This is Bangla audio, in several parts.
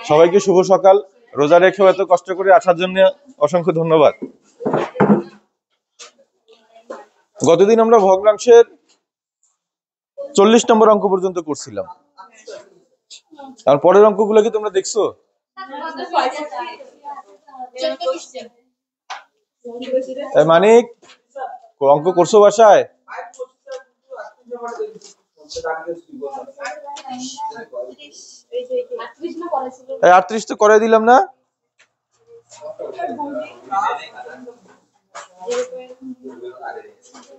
সবাইকে শুভ সকাল। রোজা রেখেও এত কষ্ট করে আসার জন্য অসংখ্য ধন্যবাদ। গতদিন আমরা ভগ্নাংশের 40 নম্বর অঙ্ক পর্যন্ত করছিলাম। আর পরের অঙ্কগুলো কি তোমরা দেখছো? মানিক, অঙ্ক করছো বাসায়? 38 তো করে দিলাম না?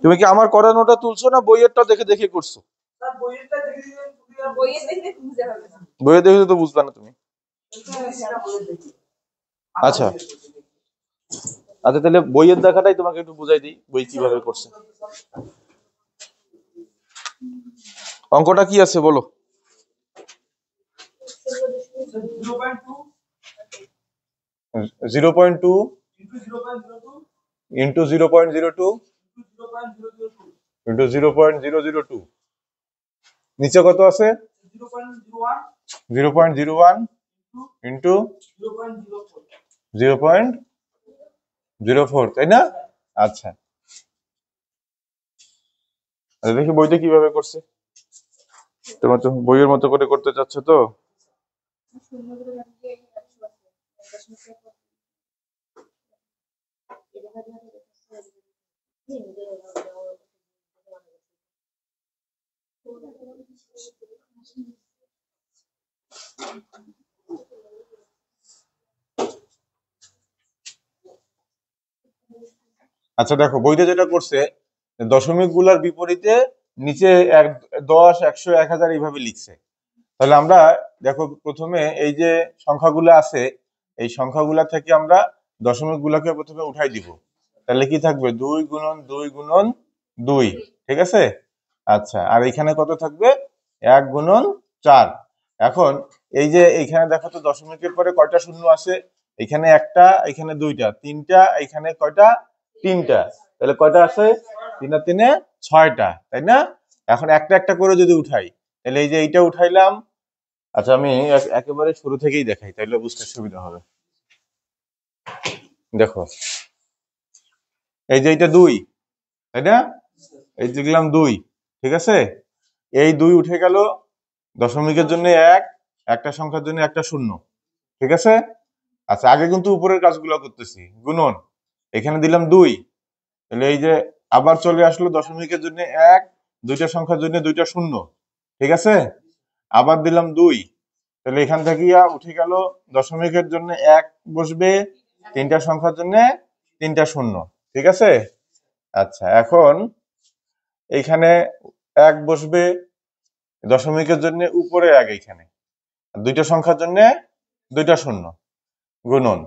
তুমি কি আমার করানোটা তুলছো না বইয়েরটা দেখে দেখে করছো? বইয়ে দেখে তো বুঝবা না তুমি। আচ্ছা আচ্ছা, তাহলে বইয়ের দেখাটাই তোমাকে একটু বুঝাই দিই, বই কিভাবে করছে। অঙ্কটা কি আছে বলো? 0.2 into 0.02 into 0.002। নিচে কত আছে? 0.01 into 0.04, তাই না? আচ্ছা, দেখি বইতে কিভাবে করছে। তোমার তো বইয়ের মতো করে করতে চাচ্ছ তো। আচ্ছা দেখো, বইতে যেটা করছে দশমিক গুলার বিপরীতে নিচে 10, 100, 1000 এইভাবে লিখছে। তাহলে আমরা দেখো প্রথমে এই যে সংখ্যাগুলো আছে, এই সংখ্যাগুলা থেকে আমরা দশমিক গুলাকে প্রথমে উঠাই দিব। তাহলে কি থাকবে? 2 গুণন 2 গুণন 2, ঠিক আছে? আচ্ছা, আর এখানে কত থাকবে? 1 গুণন 4। এখন এই যে এইখানে দেখো তো দশমিকের পরে কয়টা শূন্য আছে? এখানে একটা, এখানে দুইটা, তিনটা, এখানে কয়টা? তিনটা। তাহলে কয়টা আছে? 3 আর 3 6টা, তাই না? এখন একটা একটা করে যদি উঠাই, তাহলে এই যে এইটা উঠাইলাম। আচ্ছা, আমি একেবারে শুরু থেকেই দেখাই, তাহলে বুঝতে সুবিধা হবে। দেখো, এই যে এইটা 2, তাই না? এই লিখলাম 2, ঠিক আছে? এই 2 উঠে গেল, দশমিকের জন্য 1, একটা সংখ্যার জন্য একটা শূন্য, ঠিক আছে? আচ্ছা, আগে কিন্তু উপরের কাজগুলো করতেছি। গুণন, এখানে দিলাম 2, তাহলে এই যে আবার চলে আসলো দশমিকের জন্য 1, দুইটা সংখ্যার জন্য দুইটা শূন্য, ঠিক আছে? আবার দিলাম 2, তাহলে এখান থেকে উঠে গেল দশমিকের জন্য 1 বসবে, তিনটা সংখ্যার জন্য তিনটা শূন্য, ঠিক আছে? আচ্ছা, এখন এইখানে 1 বসবে, দশমিকের জন্য উপরে 1, এইখানে দুইটা সংখ্যার জন্য দুইটা শূন্য। গুণন,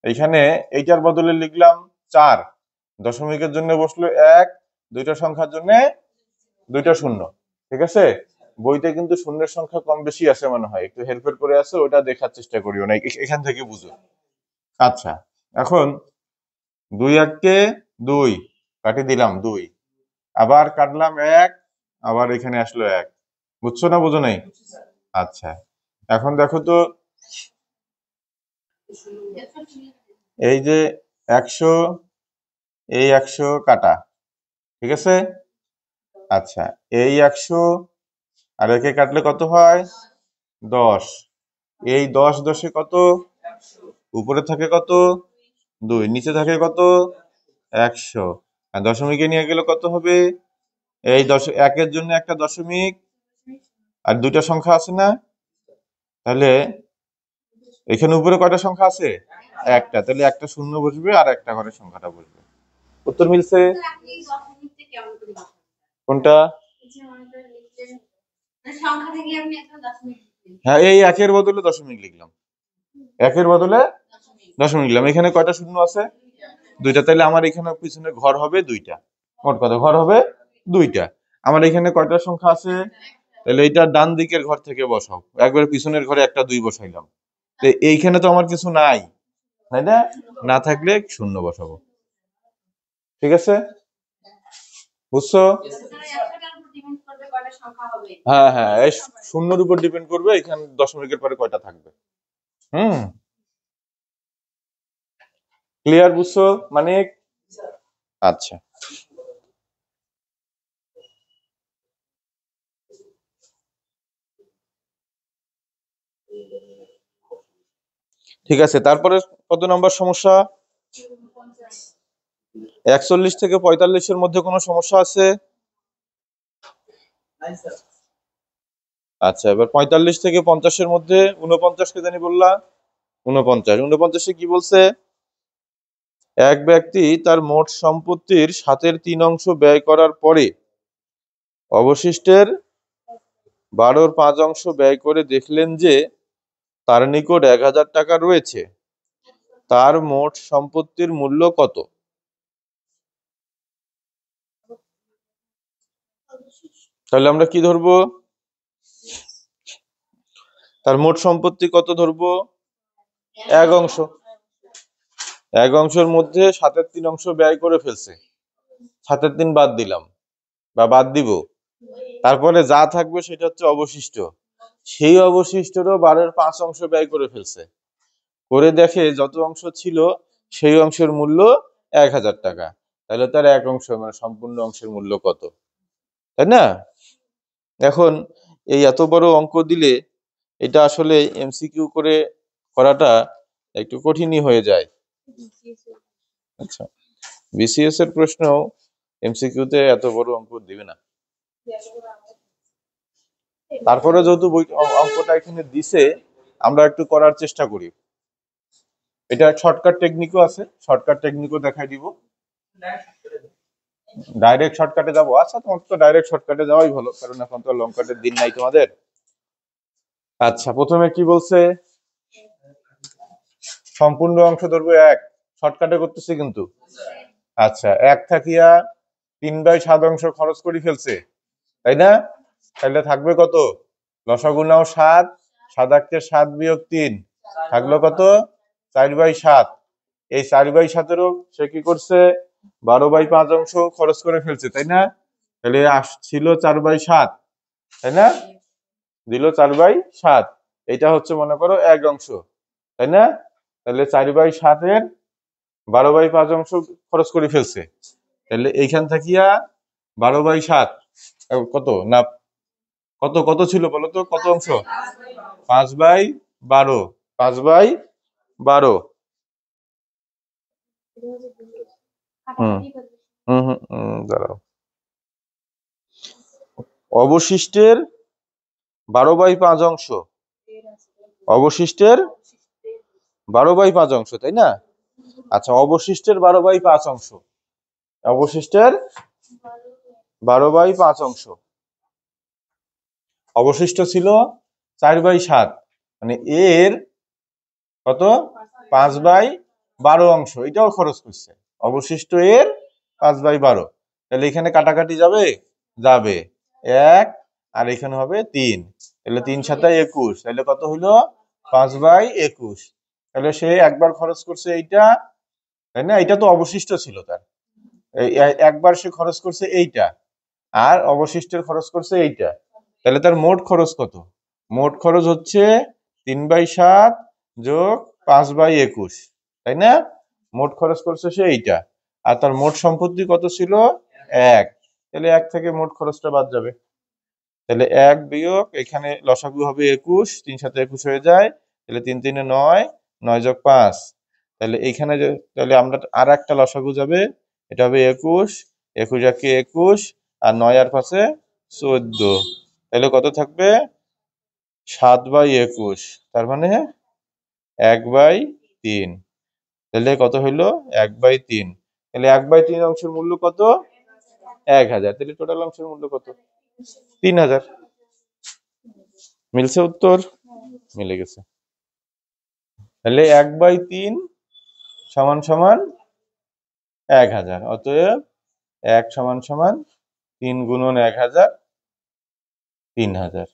এইখানে এইটার বদলে লিখলাম 4, দশমিকের জন্য বসলো 1, দুইটা সংখ্যার জন্য দুইটা শূন্য, ঠিক আছে? বইতে কিন্তু শূন্যের সংখ্যা কম বেশি আছে মনে হয়, একটু হেরফের করে আছে, ওটা দেখার চেষ্টা করিও না, এখান থেকে বুঝো। আচ্ছা, এখন 2 1 2 কাটি দিলাম 2, আবার কাটলাম 1, আবার এখানে আসলো 1, বুঝছো না বুঝো নাই? আচ্ছা, এখন দেখো তো এই যে 100, এই 100 কাটা, ঠিক আছে? আচ্ছা, এই 100 আর একে কাটলে কত হয়? 10। এই 10 10-এ কত? উপরে থাকে কত? 2, নিচে থাকে কত? 100। আর দশমিকে নিয়ে গেলে কত হবে? এই 1-এর জন্য একটা দশমিক আর দুইটা সংখ্যা আছে না? তাহলে এখানে উপরে কয়টা সংখ্যা আছে? একটা, তাহলে একটা শূন্য বসবে আর একটা ঘরে সংখ্যাটা বসবে। উত্তর মিলছে? কোনটা? হ্যাঁ, এই 1-এর বদলে দশমিক লিখলাম, 1-এর বদলে দশমিক লিখলাম। এখানে কয়টা শূন্য আছে? দুইটা, তাহলে আমার এখানে পিছনে ঘর হবে দুইটা, মোট কথা ঘর হবে দুইটা। আমার এখানে কয়টা সংখ্যা আছে? তাহলে এইটা ডান দিকের ঘর থেকে বসাও, একবার পিছনের ঘরে একটা 2 বসাইলাম। তো এইখানে তো আমার কিছু নাই, তাই না? না থাকলে শূন্য বসাবো। ঠিক আছে, বুঝছো? হ্যাঁ হ্যাঁ, এই শূন্যর উপর ডিপেন্ড করবে এখানে দশমিকের পরে কয়টা থাকবে। হুম, ক্লিয়ার, বুঝছো মানে? আচ্ছা, ঠিক আছে। তারপরে কত নম্বর সমস্যা? 41 থেকে 45-এর মধ্যে কোনো সমস্যা আছে? আচ্ছা, এবার 45 থেকে 50-এর মধ্যে 49 কে জানি বললা, 49 কি বলছে? এক ব্যক্তি তার মোট সম্পত্তির 7/3 ব্যয় করার পরে অবশিষ্টের 12/5 ব্যয় করে দেখলেন যে তার নিকট 1000 টাকা রয়েছে। তার মোট সম্পত্তির মূল্য কত? তাহলে আমরা কি ধরবো? তার মোট সম্পত্তি কত ধরবো? 1 অংশ। 1 অংশের মধ্যে 7/3 ব্যয় করে ফেলছে, 7/3 বাদ দিলাম বা বাদ দিব। তারপরে যা থাকবে সেটা হচ্ছে অবশিষ্ট। সেই অবশিষ্টরও 12/5 ব্যয় করে ফেলছে, করে দেখে যত অংশ ছিল সেই অংশের মূল্য 1000 টাকা। তাহলে তার 1 অংশ মানে সম্পূর্ণ অংশের মূল্য কত, তাই না? এখন এই এত বড় অঙ্ক দিলে এটা আসলে এমসিকিউ করে করাটা একটু কঠিনই হয়ে যায়। আচ্ছা, বিসিএস এর প্রশ্ন এমসিকিউতে এত বড় অঙ্ক দিবে না। তারপরে যেহেতু অঙ্কটা এখানে দিছে, আমরা একটু করার চেষ্টা করি। এটা শর্টকাট টেকনিকও আছে, শর্টকাট টেকনিকও দেখাই দিব। ডাইরেক্ট শর্টকাটে যাবো? আচ্ছা, তোমার তো ডাইরেক্ট শর্টকাটে যাওয়াই ভালো, কারণ এখন তো লং কাটের দিন নাই তোমাদের। আচ্ছা, প্রথমে কি বলছে? সম্পূর্ণ অংশ ধরবো 1, শর্টকাটে করতেছি কিন্তু। আচ্ছা, 1 থাকিয়া 3/7 অংশ খরচ করে ফেলছে, তাই না? তাহলে থাকবে কত? লসাগু নাও 7, 7 বিয়োগ 3 থাকলো কত? 4/7। এই 4/7-এরও সে কি করছে? 12/5 অংশ খরচ করে ফেলছে, তাই না? তাহলে ছিল 4/7, তাই না? দিল 4/7, এটা হচ্ছে মনে করো 1 অংশ, তাই না? তাহলে 4/7-এর 12/5 অংশ খরচ করে ফেলছে। তাহলে এইখান থাকিয়া 12/7 কত না, কত কত ছিল বলো তো, কত অংশ? 5/12, 5/12। হুম হুম দাঁড়াও। অবশিষ্টের 12/5 অংশ, অবশিষ্টের 12/5 অংশ, তাই না? আচ্ছা, অবশিষ্টের 12/5 অংশ, অবশিষ্টের 12/5 অংশ, অবশিষ্ট ছিল 4/7, মানে এর কত? 5/12 অংশ, এটাও খরচ করছে। অবশিষ্ট এর 5/12। তাহলে এখানে কাটাকাটি যাবে, যাবে 1, আর এখানে হবে 3। তাহলে 3×7 = 21, তাহলে কত হইলো? 5/21। তাহলে সে একবার খরচ করছে এইটা, তাই না? এটা তো অবশিষ্ট ছিল তার, একবার সে খরচ করছে এইটা, আর অবশিষ্টের খরচ করছে এইটা। তাহলে তার মোট খরচ কত? মোট খরচ হচ্ছে 3/7 যোগ 5/21, তাই না? মোট খরচ করছে সে এইটা। আর তার মোট সম্পত্তি কত ছিল? 1। তাহলে 1 থেকে মোট খরচটা বাদ যাবে। তাহলে 1 বিয়োগ, এখানে লসাগু হবে 21, 3×7 = 21 হয়ে যায়। তাহলে 3 × 3 = 9, 9 + 5। তাহলে এইখানে তাহলে আমরা আর একটা লসাগু যাবে, এটা হবে 21, 21 × 21, আর 9 আর 5 = 14। তাহলে কত থাকবে? 7/21, তার মানে 1/3। তাহলে কত হইলো? 1/3। তাহলে 1/3 অংশের মূল্য কত? 1000। তাহলে টোটাল অংশের মূল্য কত? 3000। মিলছে উত্তর? মিলে গেছে। তাহলে 1/3 সমান সমান 1000। অতএব 1 সমান সমান 3 গুণন 1000, 3000।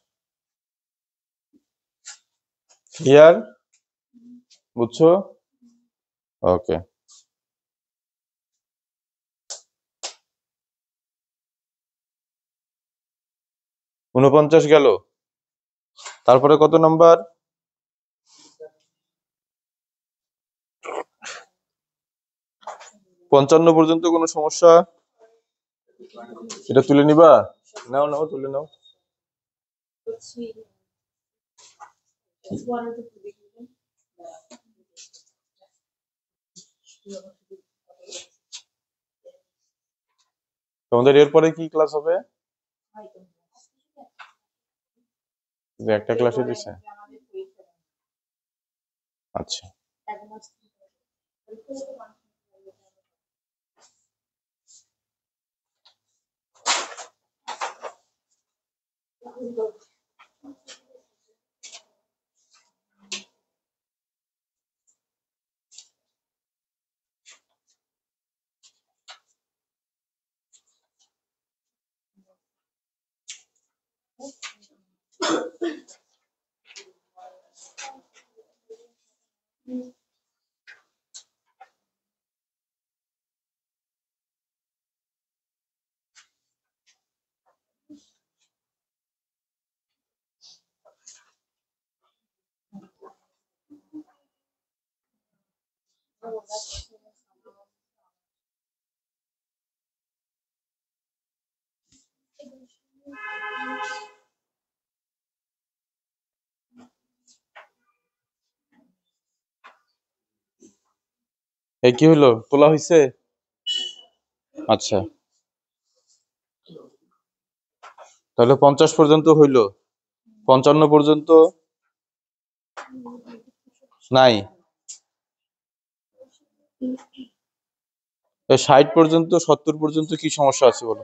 ক্লিয়ার? বুঝছো? ওকে। 49 গেল, তারপরে কত নাম্বার? 55 পর্যন্ত কোনো সমস্যা? এটা তুলে নিবা? নাও নাও, তুলে নাও। তোমাদের এরপরে কি ক্লাস হবে? একটা ক্লাসে দিছে? আচ্ছা, এই কি হলো, তোলা হয়েছে? আচ্ছা, তাহলে 50 পর্যন্ত হইলো, 55 পর্যন্ত নাই, 60 পর্যন্ত 70 পর্যন্ত কি সমস্যা আছে বলো?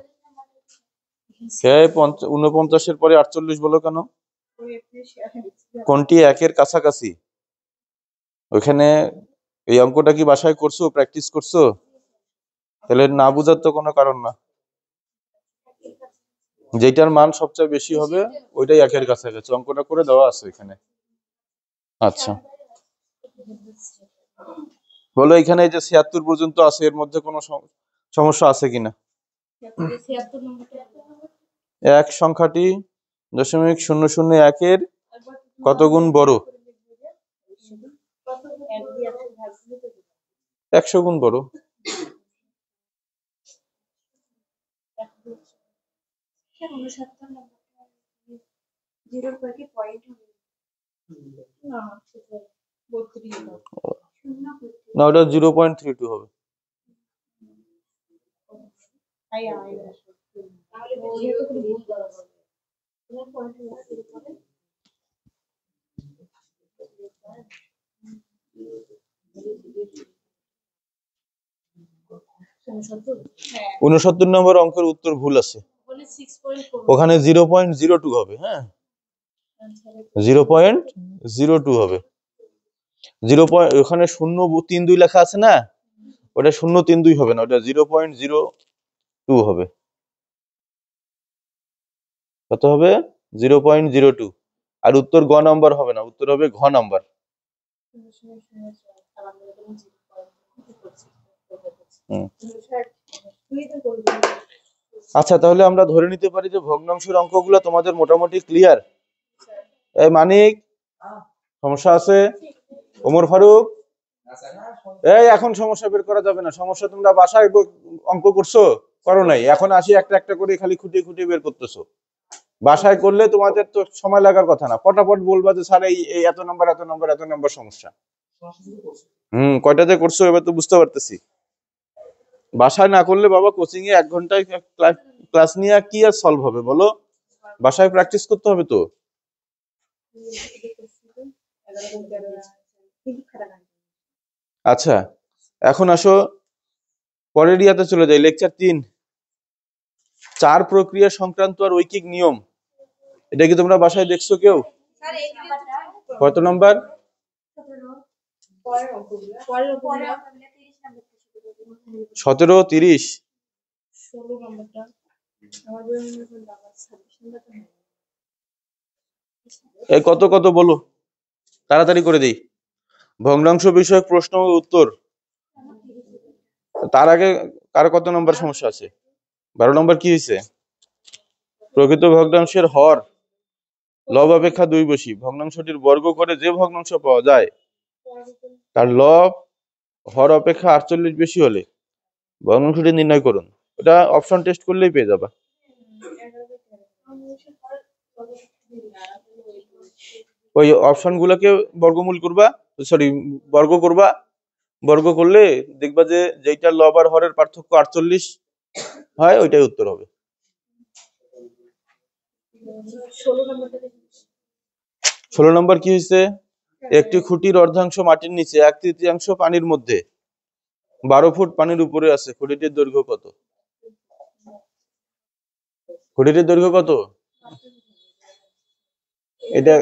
49 পরে 48 বলো কেন? কোনটি একের কাছাকাছি? ওইখানে এই অঙ্কটা কি বাসায় করছো, প্র্যাকটিস করছো? তাহলে না বুঝার তো কোনো কারণ না। যেটার মান সবচেয়ে বেশি হবে ওইটাই একের কাছাকাছি, অঙ্কটা করে দেওয়া আছে এখানে। আচ্ছা, বলো এখানে এই যে 76 পর্যন্ত আছে, এর মধ্যে কোনো সমস্যা আছে কিনা? এক সংখ্যাটি 0.001 কত গুণ বড়? 100 গুণ বড়। না, ওটা 0.32 হবে। হ্যাঁ, 69 নম্বর অঙ্কের উত্তর ভুল আছে, ওখানে 0.02 হবে। হ্যাঁ, 0.02 হবে। 0. ওখানে 0.32 লেখা আছে না, ওটা 0.32 হবে না, ওটা 0.02 হবে। কত হবে? 0.02। আর উত্তর গ নাম্বার হবে না, উত্তর হবে ঘ নাম্বার। আচ্ছা, তাহলে আমরা ধরে নিতে পারি যে ভগ্নাংশের অঙ্কগুলো তোমাদের মোটামুটি ক্লিয়ার। এই মানিক, সমস্যা আছে? ওমর ফারুক, এই এখন সমস্যা বের করা যাবে না, সমস্যা তোমরা বাসায় অঙ্ক করছো, করো নাই, এখন আসি একটা একটা করে খালি খুঁটিয়ে খুঁটিয়ে বের করতেছো। বাসায় করলে তোমাদের তো সময় লাগার কথা না, পটাপট বলবা যে স্যার এই এত নম্বর এত নম্বর এত নম্বর সমস্যা। কয়টাতে করছো এবার তো বুঝতে পারতেছি। বাসায় না করলে বাবা কোচিং এ 1 ঘন্টায় ক্লাস নিয়ে কি আর সলভ হবে বলো? বাসায় প্র্যাকটিস করতে হবে তো। আচ্ছা, এখন আসো পরের ইয়াতে চলে যাই, লেকচার 3, 4 প্রক্রিয়া সংক্রান্ত আর ঐকিক নিয়ম। এটা কি তোমরা বাসায় দেখছো কেউ? কত নাম্বার? 17, 30, এই কত কত বলো, তাড়াতাড়ি করে দিই। ভগ্নাংশ বিষয়ক প্রশ্ন ও উত্তর। তার আগে কার কত নম্বর সমস্যা আছে? 12 নম্বর কি হয়েছে? প্রকৃত ভগ্নাংশের হর লব অপেক্ষা 2 বেশি, ভগ্নাংশটির বর্গ করে যে ভগ্নাংশ পাওয়া যায় তার লব হর অপেক্ষা 48 বেশি হলে ভগ্নাংশটি নির্ণয় করুন। এটা অপশন টেস্ট করলেই পেয়ে যাবা। ওই অপশন গুলোকে বর্গমূল করবা, সরি বর্গ করবা, বর্গ করলে দেখবা যে যেটা লব আর হরের পার্থক্য 48 হয় ওইটাই উত্তর হবে। 16 নম্বর কি হয়েছে? একটি খুঁটির অর্ধাংশ মাটির নিচে, 1/3 পানির মধ্যে, 12 ফুট পানির উপরে আছে, খুঁটিটির দৈর্ঘ্য কত? খুঁটিটির দৈর্ঘ্য কত? এটা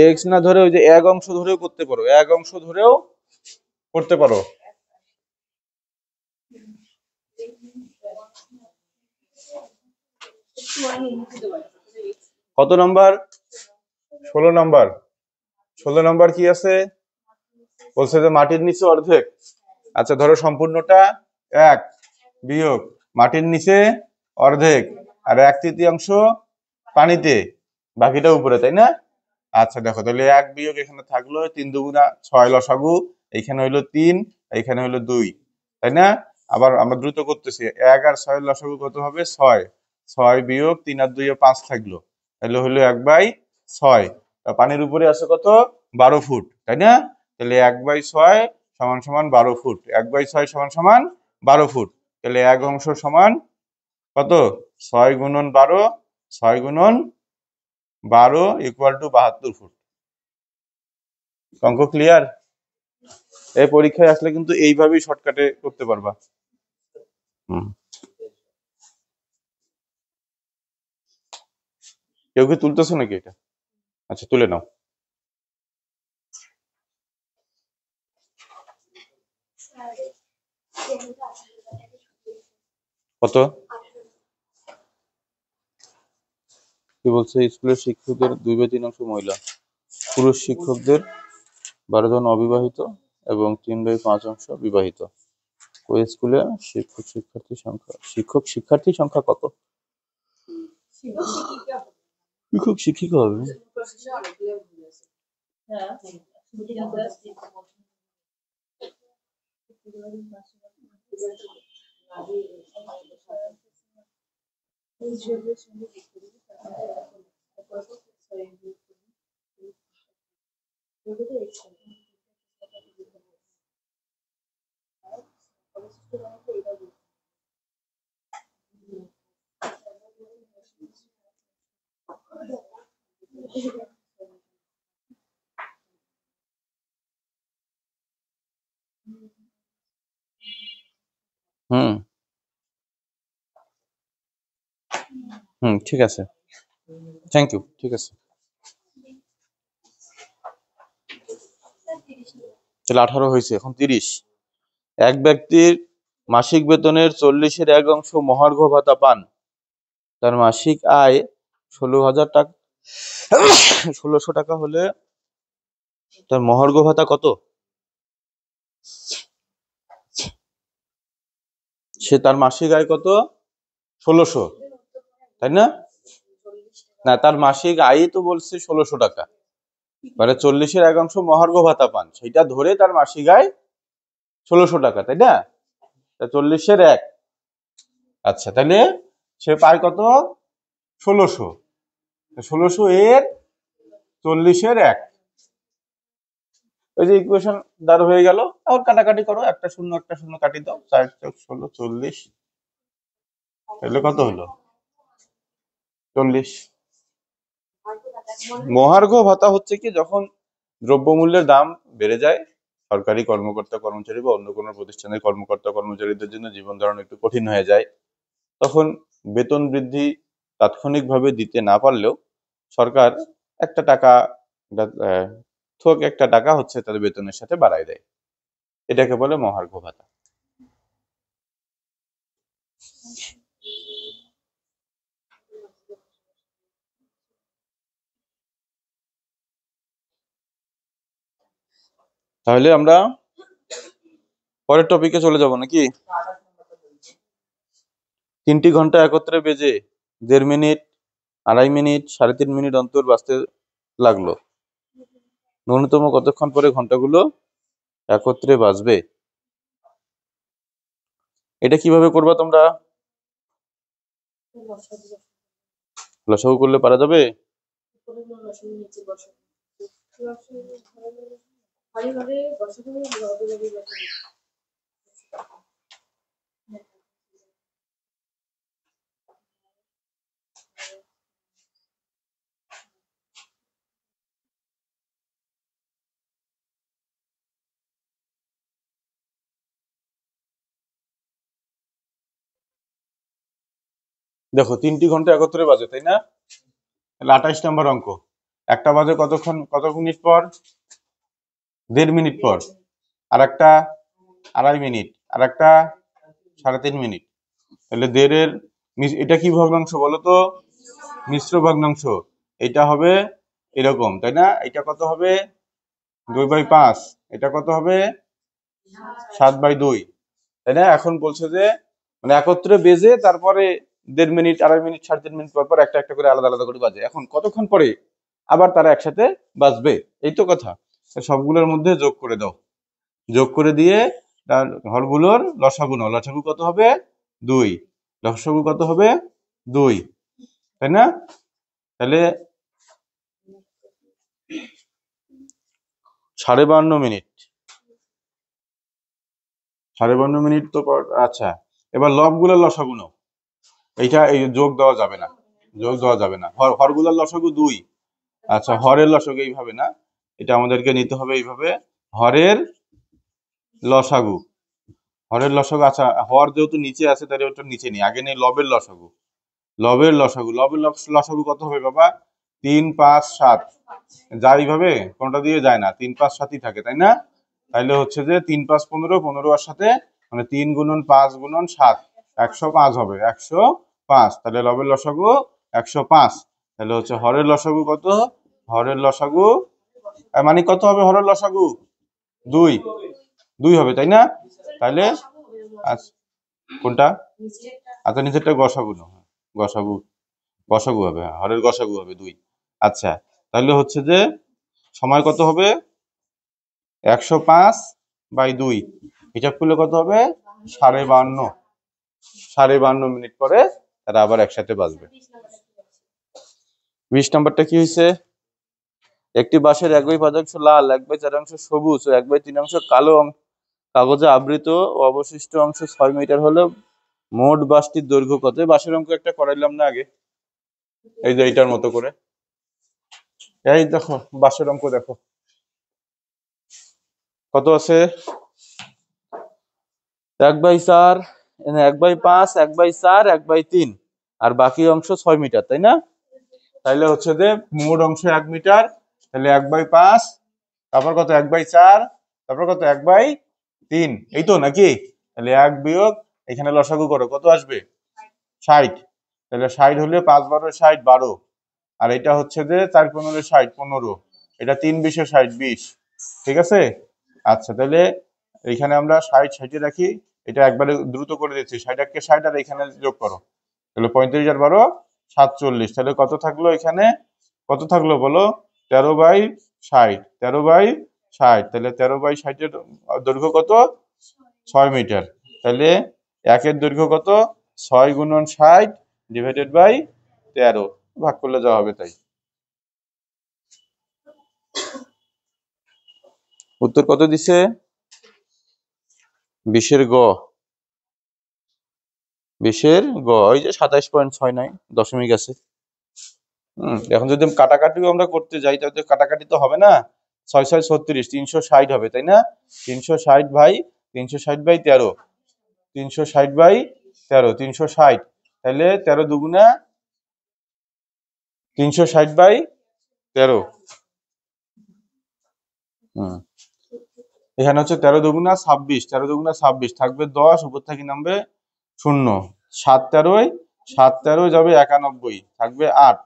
এক্স না ধরে ওই যে এক অংশ ধরেও করতে পারো, এক অংশ ধরেও করতে পারো। কত নাম্বার? 16 নাম্বার। 16 নাম্বার কি আছে বলছে যে মাটির নিচে অর্ধেক। আচ্ছা ধরো সম্পূর্ণটা 1 বিয়োগ মাটির নিচে অর্ধেক আর 1/3 পানিতে, বাকিটা উপরে, তাই না? আচ্ছা দেখো তাহলে 1 বিয়োগ এখানে থাকলো 3 দুগুণা 6 লসাগু, এইখানে হইলো 3, এইখানে হইলো 2, তাই না? আবার আমরা দ্রুত করতেছি, 1 আর 6 লসাগু কত হবে? 6। 6 বিয়োগ 3 আর 2 5 থাকলো, তাহলে হলো 1/6। পানির উপরে আছে কত? 12 ফুট, তাই না? তাহলে 1/6 সমান সমান 12 ফুট, 1/6 সমান সমান 12 ফুট। তাহলে 1 অংশ সমান কত? 6 গুণন 12, 6 গুণন 12 ইকুয়াল টু 72 ফুট। অঙ্ক ক্লিয়ার? এই পরীক্ষায় আসলে কিন্তু এইভাবেই শর্টকাটে করতে পারবা। কেউ কি তুলতেছো নাকি এটা? আচ্ছা তুলে নাও। কত? কি বলছে? স্কুলের শিক্ষকদের 2/3 মহিলা, পুরুষ শিক্ষকদের 12 জন অবিবাহিত এবং 3/5 বিবাহিত। ওই স্কুলে শিক্ষক শিক্ষার্থী সংখ্যা কত? শিক্ষক শিক্ষিকা হবে। ঠিক আছে, থ্যাংক ইউ, ঠিক আছে। তাহলে 18 হয়েছে, এখন 30। এক ব্যক্তির মাসিক বেতনের 40% মহার্ঘ ভাতা পান, তার মাসিক আয় 16,000 টাকা, 1600 টাকা হলে তার মহার্ঘ ভাতা কত? সে তার মাসিক আয় কত? 1600, তাই না? না, তার মাসিক আয় তো বলছে 1600 টাকা, মানে 40% মহার্ঘ ভাতা পান, সেটা ধরে তার মাসিক আয় 1600 টাকা, তাই না? 40-এর 1। আচ্ছা তাহলে সে পায় কত? 1600। 1600 এর 40-এর 1, ওই যে ইকুয়েশন দাঁড় হয়ে গেল। এখন কাটাকাটি করো, একটা শূন্য কাটি দাও, 4 + 16 40, তাহলে কত হলো? 40। মহার্ঘ ভাতা হচ্ছে কি, যখন দ্রব্যমূল্যের দাম বেড়ে যায়, সরকারি কর্মকর্তা কর্মচারী বা অন্য কোনো প্রতিষ্ঠানের কর্মকর্তা কর্মচারীদের জন্য জীবন ধারণ একটু কঠিন হয়ে যায়, তখন বেতন বৃদ্ধি তাৎক্ষণিকভাবে দিতে না পারলেও সরকার একটা টাকা, থোক একটা টাকা হচ্ছে তাদের বেতনের সাথে বাড়ায় দেয়, এটাকে বলে মহার্ঘ ভাতা। তাহলে আমরা পরের টপিকে চলে যাব নাকি? 3টি ঘন্টা একত্রে বেজে 1.5 মিনিট, 2.5 মিনিট, 3.5 মিনিট অন্তর বাজতে লাগলো। ন্যূনতম কতক্ষণ পরে ঘন্টাগুলো একত্রে বাজবে? এটা কিভাবে করবা তোমরা? লসাগু করলে পারা যাবে? দেখো 3টি ঘন্টা একত্রে বাজে, তাই না? তাহলে 28 নম্বর অঙ্ক। একটা বাজে কত মিনিট পর? 1.5 মিনিট পর। আর একটা 2.5 মিনিট, আর একটা 3.5 মিনিট। তাহলে 1.5 এটা কি ভগ্নাংশ বলো তো? মিশ্র ভগ্নাংশ। এটা হবে এরকম, তাই না? এটা কত হবে? 2/5। এটা কত হবে? 7/2, তাই না? এখন বলছে যে মানে একত্রে বেজে তারপরে 1.5 মিনিট, 2.5 মিনিট, 3.5 মিনিট পর পর একটা একটা করে আলাদা আলাদা করে বাজে। এখন কতক্ষণ পরে আবার তারা একসাথে বাজবে, এই তো কথা। সবগুলোর মধ্যে যোগ করে দাও। যোগ করে দিয়ে তার হরগুলোর লসাগু নাও। লসাগু কত হবে? 2। লসাগু কত হবে? 2, তাই না? তাহলে 52.5 মিনিট। 52 মিনিট তো আচ্ছা, এবার লবগুলোর লসাগু নাও। এইটা এই যোগ দেওয়া যাবে না, যোগ দেওয়া যাবে না। হরগুলোর লসাগু 2। আচ্ছা, হরের লসাগু এইভাবে না, এটা আমাদেরকে নিতে হবে এইভাবে। হরের লসাগু, হরের লসাগু। আচ্ছা, হর যেহেতু নিচে আছে তাহলে ওটা নিচে নেই, আগে নেই লবের লসাগু। লবের লসাগু, লসাগু কত হবে বাবা? 3, 5, 7। যায় এইভাবে, কোনটা দিয়ে যায় না, 3, 5, 7ই থাকে, তাই না? তাইলে হচ্ছে যে 3, 5, 15, 15 আর সাথে মানে 3 গুণন 5 গুণন 7, 105 হবে। 105, তাহলে লবের লসাগু 105। তাহলে হচ্ছে হরের লসাগু কত? হরের লসাগু মানে কত হবে? হরের লসাগু 2, 2 হবে, তাই না? তাহলে আচ্ছা, কোনটা? আচ্ছা, নিচেরটা গসাগু না, গসাগু, গসাগু হবে, হ্যাঁ, হরের গসাগু হবে 2। আচ্ছা, তাহলে হচ্ছে যে সময় কত হবে? 105/2। হিসাব করলে কত হবে? 52.5। 52.5 মিনিট পরে তারা আবার একসাথে বাজবে। 20 নম্বরটা কি হয়েছে? একটি বাঁশের 1/5 লাল, 1/4 সবুজ ও 1/3 কালো কাগজে আবৃত ও অবশিষ্ট অংশ 6 মিটার হলে মোট বাঁশটির দৈর্ঘ্য কত? বাঁশের অঙ্ক একটা করাইলাম না আগে, এই যে এইটার মতো করে। এই দেখো বাঁশের অঙ্ক দেখো কত আছে? 1/4, 1/5, 1/4, 1/3 আর বাকি অংশ 6 মিটার, তাই না? তাইলে হচ্ছে যে মোট অংশ 1 মিটার, তাহলে 1/5, তারপর কত? 1/4, তারপর কত? 1/3, এই তো নাকি? তাহলে 1 বিয়োগ এখানে লসাগু করো, কত আসবে? 60। তাহলে 60 হলে 5 12 60, 12। আর এটা হচ্ছে যে 4 15 60, 15। এটা 3 20 60, 20। ঠিক আছে? আচ্ছা, তাহলে এখানে আমরা 60 60 রাখি। এটা একবারে দ্রুত করে দিচ্ছি, 60 কে 60 আর এখানে যোগ করো। তাহলে 35 আর 12 47। তাহলে কত থাকলো এখানে? কত থাকলো বলো? 13/60, 13/60। তাহলে 13/60 এর দৈর্ঘ্য কত? 6 মিটার। তাহলে একের দৈর্ঘ্য কত? 6 গুণন 60 ডিভাইডেড বাই 13, ভাগ করলে যা হবে তাই। উত্তর কত দিছে? 20-এর গ, 20-এর গ, ওই যে 27.69 দশমিক আছে। এখন যদি কাটাকাটিও আমরা করতে যাই তাহলে তো কাটাকাটি তো হবে না। 6 6 36, 360 হবে, তাই না? 360/13, 360/13, 360। তাহলে 13 দুগুণা 360/13। এখানে হচ্ছে 13 দুগুণা 26, 13 দুগুণা 26, থাকবে 10, উপর থেকে নামবে 0। 7 13, 7 13 যাবে 91, থাকবে 8,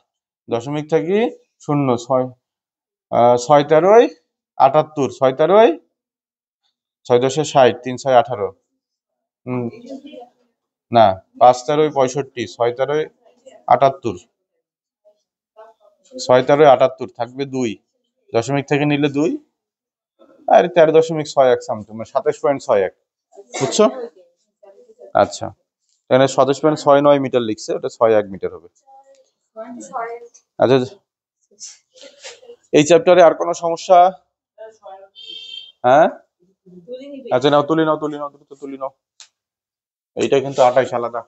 দশমিক থেকে 0। 6 6 13 78, 6 13 6 10 60, 3 6 18। না, 5 তেরোয় 65, 6 তেরোয় 78, 6 তেরোয় 78 থাকবে 2, দশমিক থেকে নিলে 2 আর 13.61 সামথিং, মানে 27.61, বুঝছো? আচ্ছা, এখানে 27.69 মিটার লিখছে, ওটা 61 মিটার হবে। আচ্ছা, এই চ্যাপ্টারে আর কোনো সমস্যা? হ্যাঁ, আচ্ছা নাও, তুলি নাও, দ্রুত তুলি নাও। এইটা কিন্তু 28 আলাদা।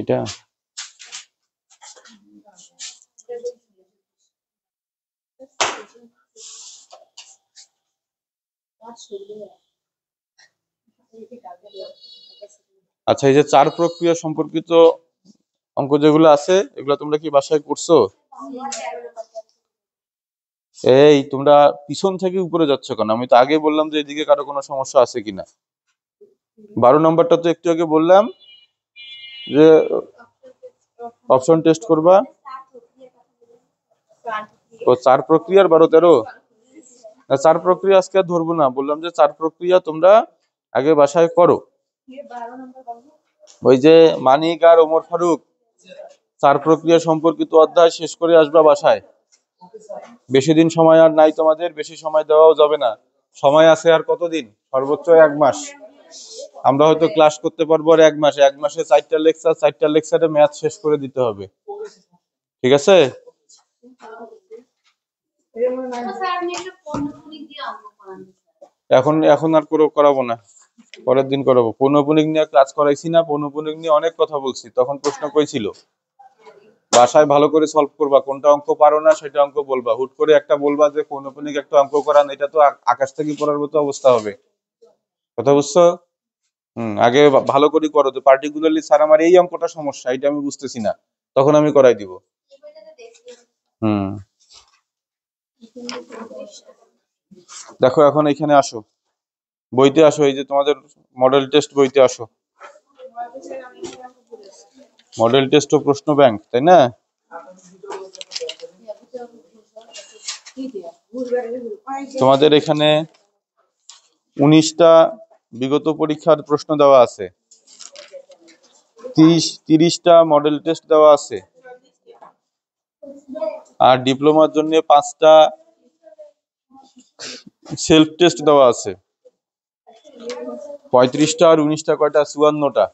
এটা আচ্ছা, এই যে 4 প্রক্রিয়া সম্পর্কিত অঙ্ক যেগুলো আছে, এগুলো তোমরা কি বাসায় করছো? এই তোমরা পিছন থেকে উপরে যাচ্ছ কেন? আমি তো আগে বললাম যে এদিকে কারো কোনো সমস্যা আছে কিনা। 12 নম্বরটা তো একটু আগে বললাম যে অপশন টেস্ট করবা। ও 4 প্রক্রিয়ার 12 13 না, 4 প্রক্রিয়া আজকে আর ধরবো না, বললাম যে 4 প্রক্রিয়া তোমরা আগে বাসায় করো। ওই যে মানিক আর ওমর ফারুক 4 প্রক্রিয়া সম্পর্কিত অধ্যায় শেষ করে আসবা বাসায়। বেশি দিন সময় আর নাই তোমাদের, বেশি সময় দেওয়াও যাবে না। সময় আছে আর কতদিন? সর্বোচ্চ 1 মাস। আমরা হয়তো ক্লাস করতে পারবো আর 1 মাসে। 1 মাসে 4টা লেকচার, 4টা লেকচারে ম্যাথ শেষ করে দিতে হবে, ঠিক আছে? এখন আর করাবো না, পরের দিন করাবো। পৌনঃপুনিক নিয়ে ক্লাস করাইছি না? পৌনঃপুনিক নিয়ে অনেক কথা বলছি, তখন প্রশ্ন কইছিল। বাসায় ভালো করে সলভ করবা, কোনটা অঙ্ক পারো না সেটা অঙ্ক বলবা। হুট করে একটা বলবা যে পৌনঃপুনিক একটা অঙ্ক করান, এটা তো আকাশ থেকে পড়ার মতো অবস্থা হবে। কথা বুঝছো? আগে ভালো করে করো। তো পার্টিকুলারলি স্যার আমার এই অঙ্কটা সমস্যা, এটা আমি বুঝতেছি না, তখন আমি করাই দিব। দেখো এখন এখানে আসো, বইতে আসো, এই যে তোমাদের মডেল টেস্ট বইতে আসো। মডেল টেস্ট ও প্রশ্ন ব্যাংক, তাই না? তোমাদের এখানে 19টা বিগত পরীক্ষার প্রশ্ন দেওয়া আছে, 30টা মডেল টেস্ট দেওয়া আছে, আর ডিপ্লোমার জন্য 5টা সেলফ টেস্ট দেওয়া আছে। 35টা আর 19টা কয়টা? 54টা,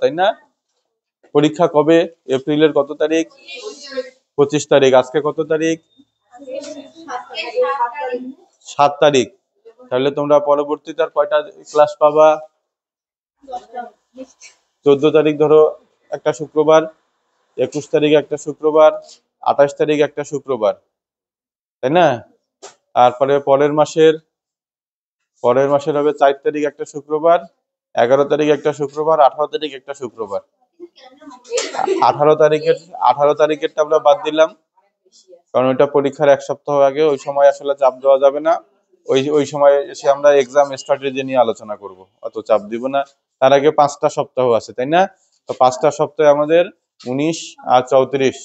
তাই না? পরীক্ষা কবে? এপ্রিলের কত তারিখ? 25 তারিখ। আজকে কত তারিখ? 7 তারিখ। তাহলে তোমরা পরবর্তীতে আর কয়টা ক্লাস পাবা? 14 তারিখ ধরো একটা শুক্রবার, 21 তারিখ একটা শুক্রবার, 28 তারিখ একটা শুক্রবার, তাই না? আর পরের মাসের হবে 4 তারিখ একটা শুক্রবার, 11 তারিখ একটা শুক্রবার, 18 তারিখ একটা শুক্রবার। 18 তারিখেরটা আমরা বাদ দিলাম, কারণ ওইটা পরীক্ষার 1 সপ্তাহ আগে, ওই সময় আসলে চাপ দেওয়া যাবে না। ওই সময় এসে আমরা এক্সাম স্ট্র্যাটেজি নিয়ে আলোচনা করব, অত চাপ দিব না। তার আগে 5টা সপ্তাহ আছে, তাই না? তো 5টা সপ্তাহে আমাদের 19 আর 34,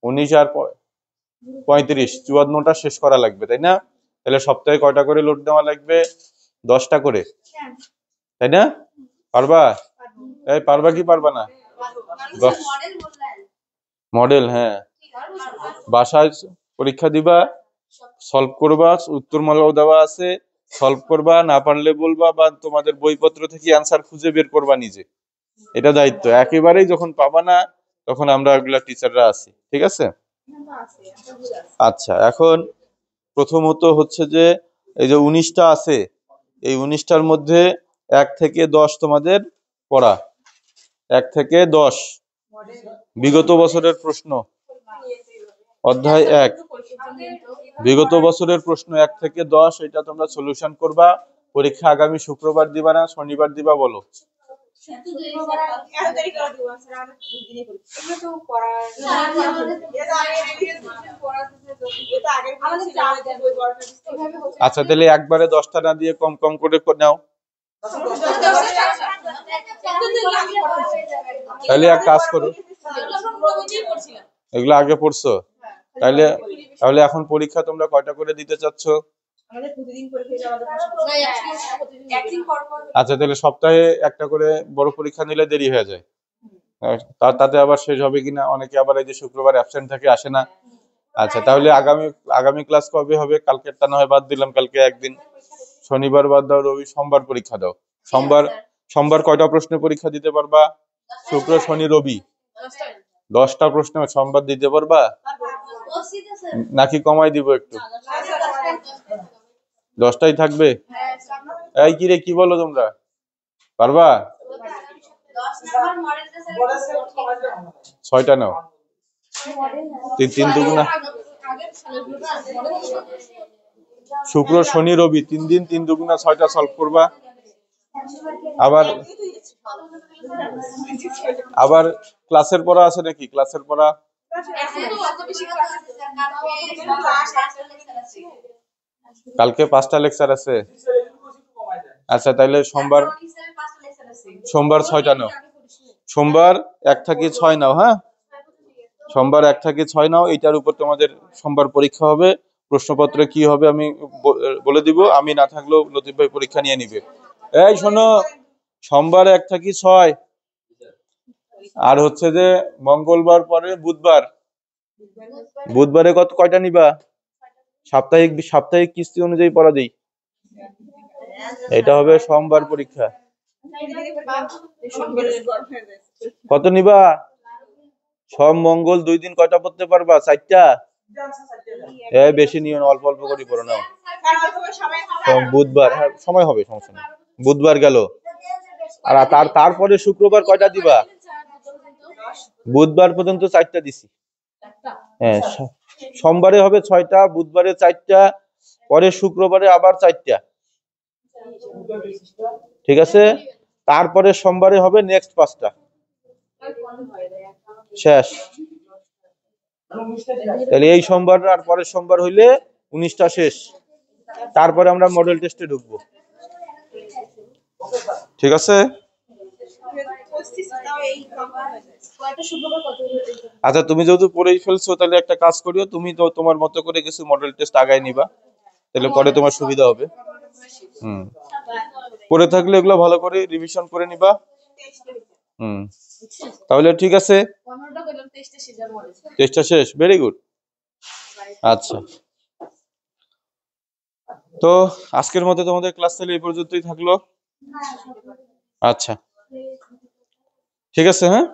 19 আর 35, 54টা শেষ করা লাগবে, তাই না? তাহলে সপ্তাহে কয়টা করে লোড দেওয়া লাগবে? 10টা করে, তাই না? পারবা? এই পারবা কি পারবা না? মডেল, হ্যাঁ, বাসায় পরীক্ষা দিবা, সলভ করবা, উত্তরমালাও দেওয়া আছে, সলভ করবা, না পারলে বলবা, বা তোমাদের বইপত্র থেকে অ্যান্সার খুঁজে বের করবা নিজে। এটা দায়িত্ব। একেবারেই যখন পাবা না, তখন আমরা ওগুলা টিচাররা আছি, ঠিক আছে? আচ্ছা, এখন প্রথমত হচ্ছে যে এই যে 19টা আছে, এই 19টার মধ্যে 1 থেকে 10 তোমাদের পড়া। 1 থেকে 10 বিগত বছরের প্রশ্ন, অধ্যায় 1 বিগত বছরের প্রশ্ন 1 থেকে 10 এটা তোমরা সলিউশন করবা। পরীক্ষা আগামী শুক্রবার দিবা না শনিবার দিবা বলো? আচ্ছা তাহলে একবারে 10টা না দিয়ে কম কম করে নাও। তাহলে এক কাজ করো, এগুলো আগে পড়ছো, তাহলে তাহলে এখন পরীক্ষা তোমরা কয়টা করে দিতে চাচ্ছ? আচ্ছা তাহলে সপ্তাহে একটা করে বড় পরীক্ষা নিলে দেরি হয়ে যায়, তাতে আবার শেষ হবে কিনা, অনেকে আবার এই যে শুক্রবার অ্যাবসেন্ট থাকে আসে না। আচ্ছা তাহলে আগামী ক্লাস কবে হবে? কালকেরটা না হয় বাদ দিলাম, কালকে একদিন, শনিবার বাদ দাও, রবি সোমবার পরীক্ষা দাও। সোমবার কয়টা প্রশ্ন পরীক্ষা দিতে পারবা? শুক্র শনি রবি 10টা প্রশ্ন সোমবার দিতে পারবা নাকি কমাই দিব একটু? 10টাই থাকবে? এই কি রে, কি বলো তোমরা, পারবা? 6টা নাও, 3 দুগুণা, শুক্র শনি রবি 3 দিন, 3 দুগুণা 6টা সলভ করবা। আবার ক্লাসের পড়া আছে নাকি? ক্লাসের পড়া কালকে 5টা লেকচার আছে। আচ্ছা তাহলে সোমবার 6টা নাও, সোমবার 1 থেকে 6 নাও। হ্যাঁ, সোমবার 1 থেকে 6 নাও। এটার উপর তোমাদের সোমবার পরীক্ষা হবে। প্রশ্নপত্রে কি হবে আমি বলে দিব, আমি না থাকলেও লতিফ ভাই পরীক্ষা নিয়ে নিবে। এই শোনো, সোমবার 1 থেকে 6, আর হচ্ছে যে মঙ্গলবার পরে বুধবারে কয়টা নিবা? সাপ্তাহিক কিস্তি অনুযায়ী পড়া দেই। এটা হবে সোমবার পরীক্ষা। কত নিবা? সোম মঙ্গল 2 দিন কয়টা পড়তে পারবা? 4টা? বেশি নিও না, অল্প অল্প করে পড়ো নাও। বুধবার, হ্যাঁ সময় হবে, সমস্যা নেই। বুধবার গেল, আর তারপরে শুক্রবার কয়টা দিবা? বুধবার পর্যন্ত 4টা দিছি। হ্যাঁ, সোমবারে হবে 6টা, বুধবারে 4টা, পরে শুক্রবারে আবার 4টা, ঠিক আছে? তারপরে সোমবারে হবে নেক্সট 5টা, শেষ। তাহলে এই সোমবার আর পরের সোমবার হইলে 19টা শেষ। তারপরে আমরা মডেল টেস্টে ঢুকবো, ঠিক আছে? আচ্ছা তুমি যেহেতু পড়েই ফেলছো, তাহলে একটা কাজ করিও, তুমি তো তোমার মতো করে কিছু মডেল টেস্ট আগায় নিবা, তাহলে পরে তোমার সুবিধা হবে। পড়ে থাকলে এগুলো ভালো করে রিভিশন করে নিবা। তাহলে ঠিক আছে, টেস্টটা শেষ, ভেরি গুড। আচ্ছা, তো আজকের মতো তোমাদের ক্লাস তাহলে এই পর্যন্তই থাকলো। আচ্ছা ঠিক আছে, হ্যাঁ।